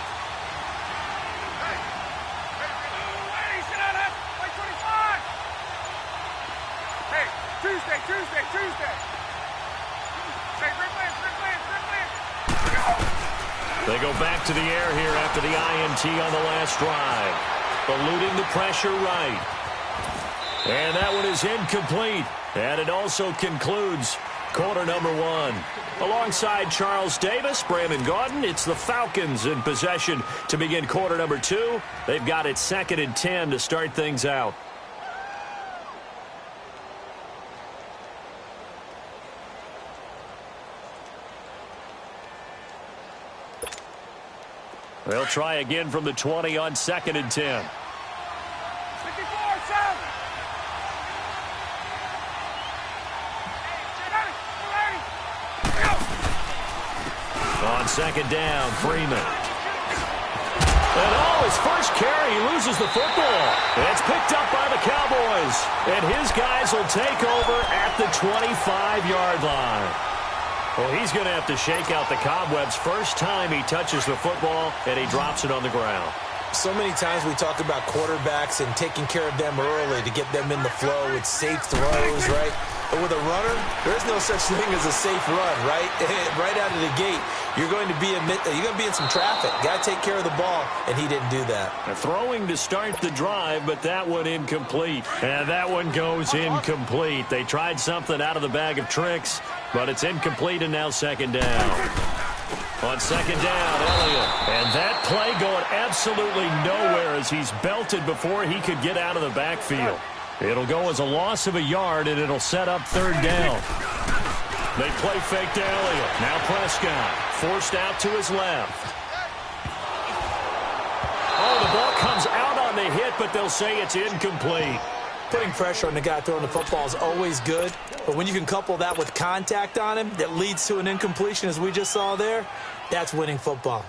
Tuesday. Hey, They go back to the air here after the INT on the last drive. Eluding the pressure right. And that one is incomplete. And it also concludes quarter number 1. Alongside Charles Davis, Brandon Gaudin, it's the Falcons in possession to begin quarter number 2. They've got it 2nd and 10 to start things out. They'll try again from the 20 on 2nd and 10. 54-7. On 2nd down, Freeman. And his first carry, he loses the football. It's picked up by the Cowboys. And his guys will take over at the 25-yard line. Well, he's going to have to shake out the cobwebs first time he touches the football, and he drops it on the ground. So many times we talk about quarterbacks and taking care of them early to get them in the flow with safe throws, right? But with a runner, there is no such thing as a safe run, right? Right out of the gate, you're going to be in some traffic. Got to take care of the ball, and he didn't do that. Throwing to start the drive, but that one incomplete. And that one goes incomplete. They tried something out of the bag of tricks, but it's incomplete, and now 2nd down. On 2nd down, Elliott. And that play going absolutely nowhere as he's belted before he could get out of the backfield. It'll go as a loss of a yard, and it'll set up 3rd down. They play fake to Elliott. Now Prescott forced out to his left. Oh, the ball comes out on the hit, but they'll say it's incomplete. Putting pressure on the guy throwing the football is always good, but when you can couple that with contact on him that leads to an incompletion, as we just saw there, that's winning football.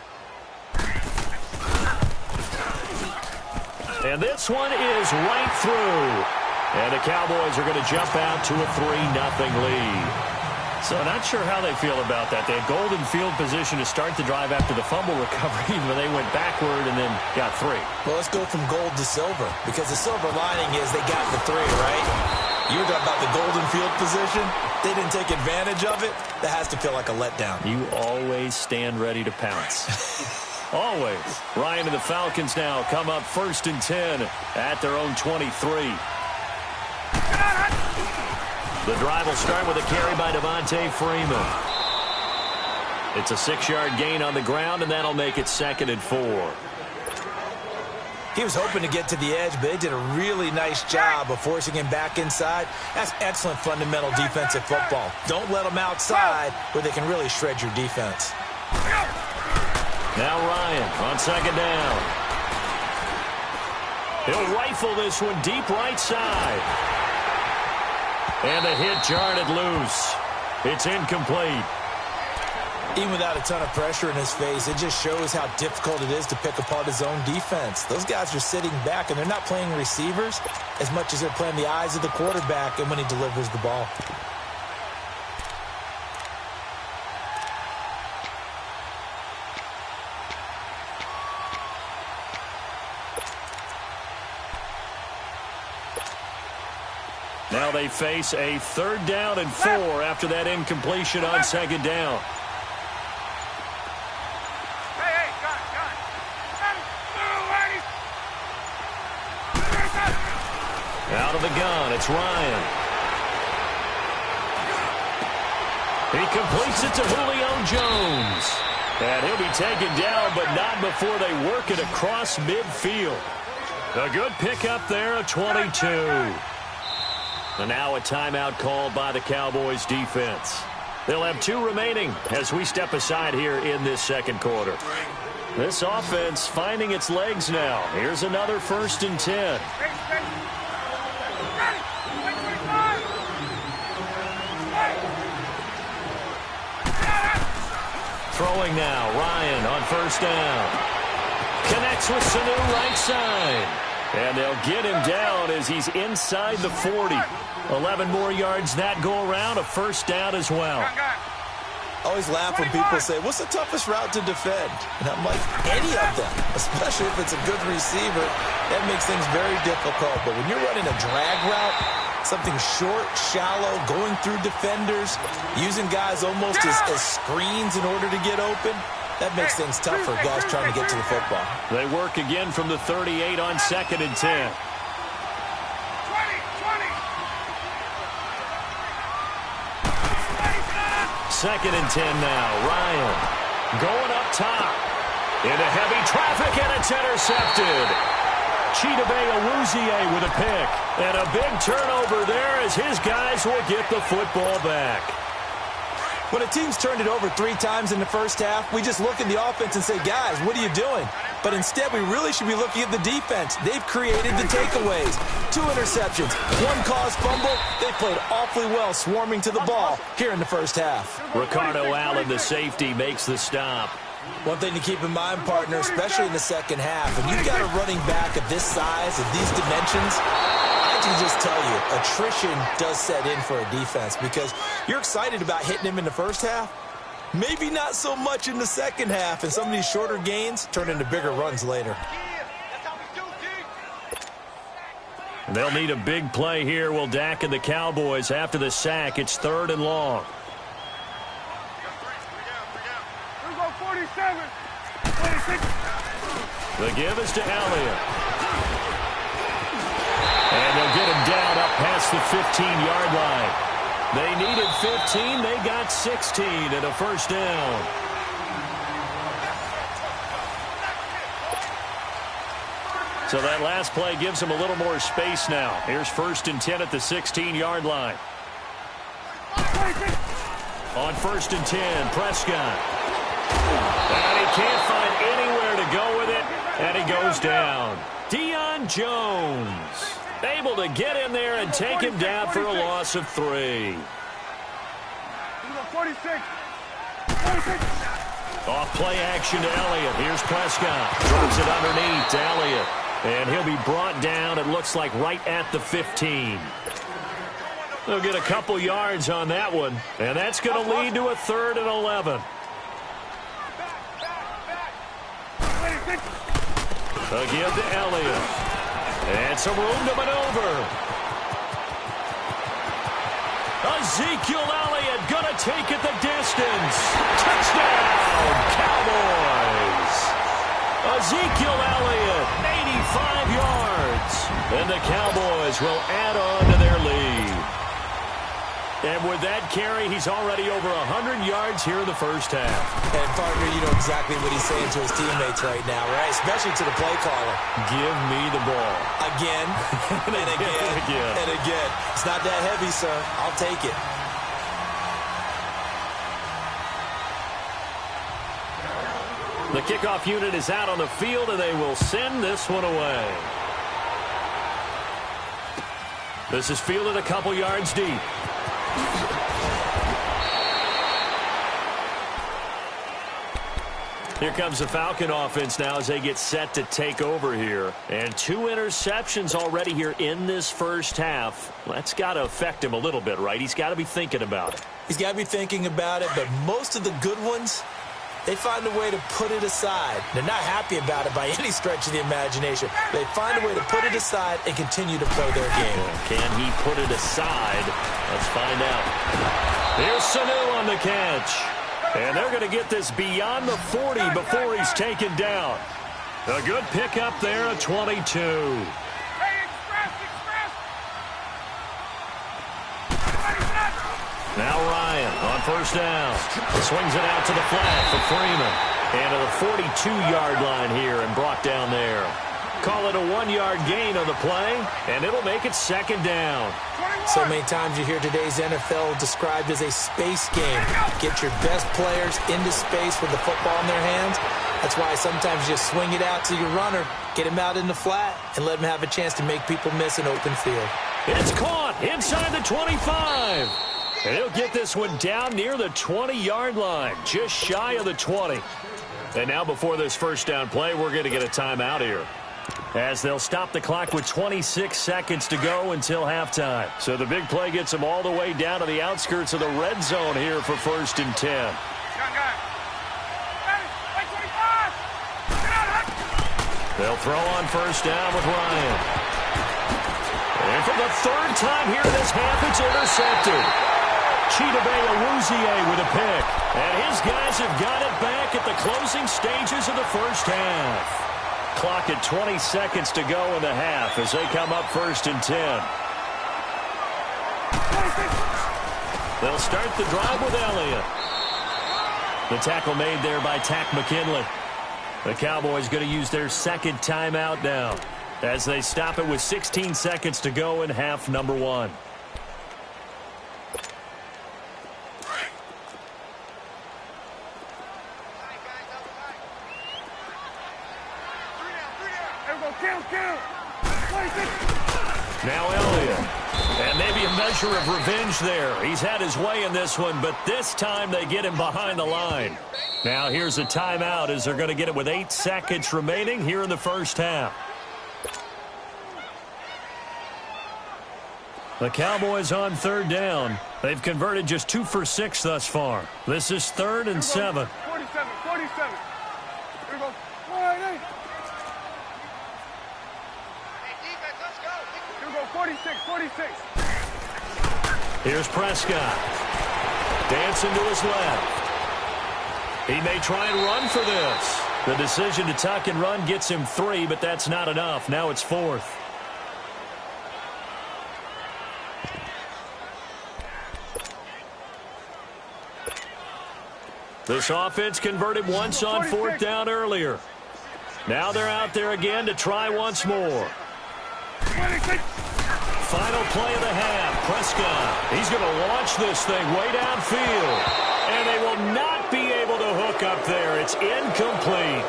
And this one is right through. And the Cowboys are going to jump out to a 3-0 lead. So not sure how they feel about that. They had golden field position to start the drive after the fumble recovery, but they went backward and then got 3. Well, let's go from gold to silver, because the silver lining is they got the 3, right? You were talking about the golden field position. They didn't take advantage of it. That has to feel like a letdown. You always stand ready to pounce. Always. Ryan and the Falcons now come up 1st and 10 at their own 23. The drive will start with a carry by Devontae Freeman. It's a 6-yard gain on the ground, and that'll make it 2nd and 4. He was hoping to get to the edge, but they did a really nice job of forcing him back inside. That's excellent fundamental defensive football. Don't let them outside where they can really shred your defense. Now Ryan on second down. He'll rifle this one deep right side. And the hit jarred it loose. It's incomplete. Even without a ton of pressure in his face, it just shows how difficult it is to pick apart his own defense. Those guys are sitting back, and they're not playing receivers as much as they're playing the eyes of the quarterback and when he delivers the ball. Now they face a 3rd down and 4 after that incompletion on second down. Out of the gun, it's Ryan. He completes it to Julio Jones. And he'll be taken down, but not before they work it across midfield. A good pickup there, a 22. And now a timeout called by the Cowboys defense. They'll have 2 remaining as we step aside here in this second quarter. This offense finding its legs now. Here's another 1st and 10. Throwing now, Ryan on 1st down. Connects with Sanu right side. And they'll get him down as he's inside the 40. 11 more yards that go around, a 1st down as well. I always laugh when people say, what's the toughest route to defend? And I'm like, any of them, especially if it's a good receiver. That makes things very difficult. But when you're running a drag route, something short, shallow, going through defenders, using guys almost as screens in order to get open, that makes things tough for guys trying to get to the football. They work again from the 38 on 2nd and 10. 2nd and 10 now. Ryan going up top. Into heavy traffic, and it's intercepted. Chidobe Awuzie with a pick. And a big turnover there as his guys will get the football back. When a team's turned it over 3 times in the first half, we just look at the offense and say, guys, what are you doing? But instead, we really should be looking at the defense. They've created the takeaways. 2 interceptions, 1 caused fumble. They played awfully well swarming to the ball here in the first half. Ricardo Allen, the safety, makes the stop. One thing to keep in mind, partner, especially in the second half, when you've got a running back of this size, of these dimensions, I can just tell you, attrition does set in for a defense because you're excited about hitting him in the first half. Maybe not so much in the second half, and some of these shorter gains turn into bigger runs later. They'll need a big play here, will Dak and the Cowboys. After the sack, it's 3rd and long. 47, 26. The give is to Elliott. And they'll get him down up past the 15-yard line. They needed 15. They got 16 and a 1st down. So that last play gives them a little more space now. Here's 1st and 10 at the 16-yard line. On 1st and 10, Prescott. And he can't find anywhere to go with it, and he goes down. Deion Jones able to get in there and take him down for a loss of 3. 46. Off play action to Elliott. Here's Prescott. Drops it underneath to Elliott. And he'll be brought down, it looks like, right at the 15. They'll get a couple yards on that one, and that's going to lead to a 3rd and 11. Again to Elliott. And some room to maneuver. Ezekiel Elliott going to take it the distance. Touchdown, Cowboys. Ezekiel Elliott, 85 yards. And the Cowboys will add on to their lead. And with that carry, he's already over 100 yards here in the first half. And, partner, you know exactly what he's saying to his teammates right now, right? Especially to the play caller. Give me the ball. Again, and again, and again. It's not that heavy, sir. I'll take it. The kickoff unit is out on the field, and they will send this one away. This is fielded a couple yards deep. Here comes the Falcon offense now as they get set to take over here. And 2 interceptions already here in this first half. That's got to affect him a little bit, right? He's got to be thinking about it. He's got to be thinking about it, but most of the good ones, they find a way to put it aside. They're not happy about it by any stretch of the imagination. They find a way to put it aside and continue to play their game. Can he put it aside? Let's find out. Here's Sanu on the catch. And they're going to get this beyond the 40 before he's taken down. A good pickup there at 22. Now Ryan on first down. Swings it out to the flat for Freeman. And to the 42-yard line here and brought down there. Call it a 1-yard gain on the play, and it'll make it second down. So many times you hear today's NFL described as a space game. Get your best players into space with the football in their hands. That's why sometimes you just swing it out to your runner, get him out in the flat, and let him have a chance to make people miss an open field. It's caught inside the 25. And he'll get this one down near the 20-yard line, just shy of the 20. And now before this first down play, we're going to get a timeout here, as they'll stop the clock with 26 seconds to go until halftime. So the big play gets them all the way down to the outskirts of the red zone here for 1st and 10. They'll throw on first down with Ryan. And for the 3rd time here this half, it's intercepted. Chidobe Awuzie with a pick. And his guys have got it back at the closing stages of the first half. Clock at 20 seconds to go in the half as they come up 1st and 10. They'll start the drive with Elliott. The tackle made there by Tack McKinley. The Cowboys going to use their 2nd timeout now as they stop it with 16 seconds to go in half number 1. Now Elliott. And maybe a measure of revenge there. He's had his way in this one, but this time they get him behind the line. Now here's a timeout as they're going to get it with 8 seconds remaining here in the first half. The Cowboys on 3rd down. They've converted just 2 for 6 thus far. This is 3rd and 7. 47. Here we go. 48. 46. Here's Prescott. Dancing to his left. He may try and run for this. The decision to tuck and run gets him 3, but that's not enough. Now it's 4th. This offense converted once on 4th down earlier. Now they're out there again to try once more. 26. Final play of the half. Prescott. He's going to launch this thing way downfield. And they will not be able to hook up there. It's incomplete.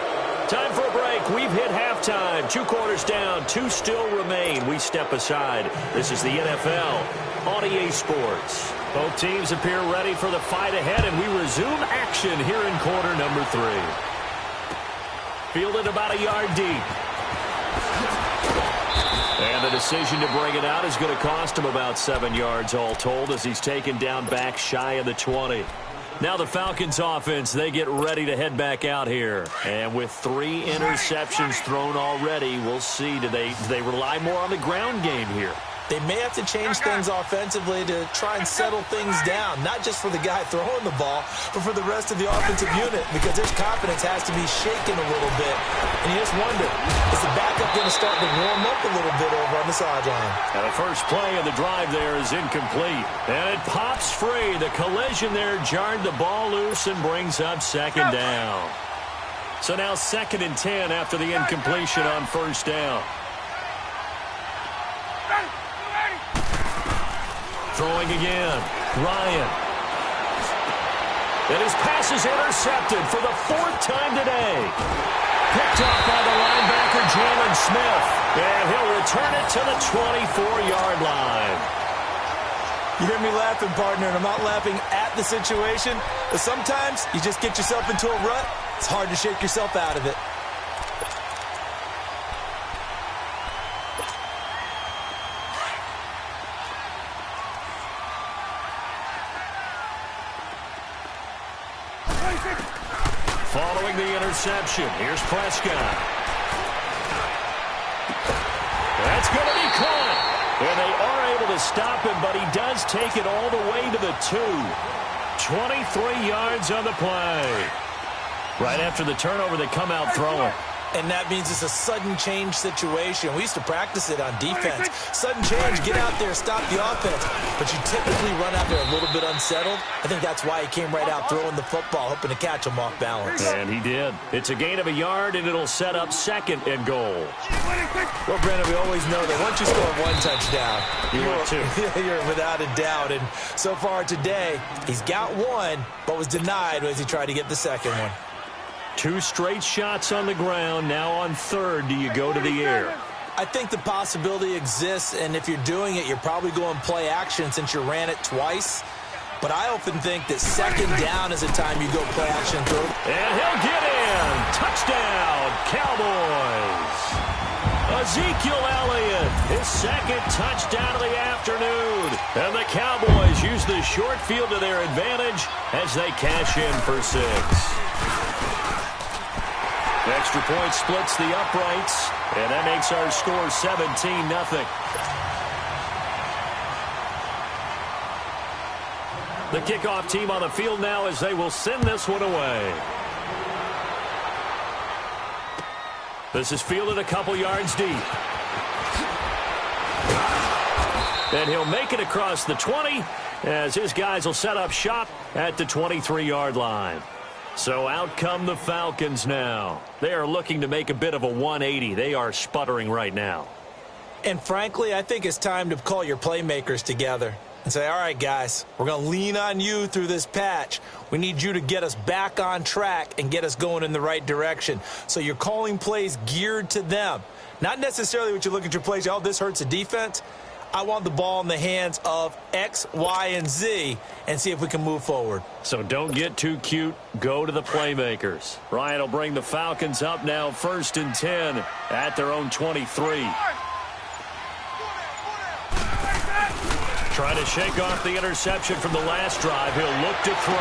Time for a break. We've hit halftime. 2 quarters down. 2 still remain. We step aside. This is the NFL on EA Sports. Both teams appear ready for the fight ahead, and we resume action here in quarter number 3. Fielded about a yard deep. And the decision to bring it out is going to cost him about 7 yards all told as he's taken down back shy of the 20. Now the Falcons offense, they get ready to head back out here. And with 3 interceptions thrown already, we'll see. Do they rely more on the ground game here? They may have to change things offensively to try and settle things down, not just for the guy throwing the ball, but for the rest of the offensive unit, because their confidence has to be shaken a little bit. And you just wonder, is the backup going to start to warm up a little bit over on the sideline? And the first play of the drive there is incomplete. And it pops free. The collision there jarred the ball loose and brings up 2nd down. So now 2nd and 10 after the incompletion on 1st down. Throwing again. Ryan. And his pass is intercepted for the 4th time today. Picked up by the linebacker, Jalen Smith. And he'll return it to the 24-yard line. You hear me laughing, partner, and I'm not laughing at the situation. But sometimes you just get yourself into a rut. It's hard to shake yourself out of it. Following the interception, here's Prescott. That's going to be caught. And they are able to stop him, but he does take it all the way to the 2. 23 yards on the play. Right after the turnover, they come out throwing. And that means it's a sudden change situation. We used to practice it on defense. Sudden change, get out there, stop the offense. But you typically run out there a little bit unsettled. I think that's why he came right out throwing the football, hoping to catch him off balance. And he did. It's a gain of a yard, and it'll set up 2nd and goal. Well, Brandon, we always know that once you score 1 touchdown, you're without a doubt. And so far today, he's got 1, but was denied as he tried to get the 2nd one. 2 straight shots on the ground. Now on 3rd, do you go to the air? I think the possibility exists, and if you're doing it, you're probably going play action since you ran it twice. But I often think that 2nd down is a time you go play action through. And he'll get in. Touchdown, Cowboys. Ezekiel Elliott, his 2nd touchdown of the afternoon. And the Cowboys use the short field to their advantage as they cash in for 6. Extra point splits the uprights, and that makes our score 17-0. The kickoff team on the field now as they will send this one away. This is fielded a couple yards deep. And he'll make it across the 20 as his guys will set up shop at the 23-yard line. So out come the Falcons now. They are looking to make a bit of a 180. They are sputtering right now. And frankly, I think it's time to call your playmakers together and say, all right, guys, we're going to lean on you through this patch. We need you to get us back on track and get us going in the right direction. So you're calling plays geared to them. Not necessarily what you look at your plays, oh, this hurts the defense. I want the ball in the hands of X, Y, and Z and see if we can move forward. So don't get too cute. Go to the playmakers. Ryan will bring the Falcons up now 1st and 10 at their own 23. Trying to shake off the interception from the last drive. He'll look to throw.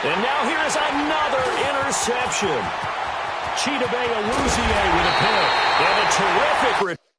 And now here's another interception. Chidobe Awuzie with a pick. And a terrific return.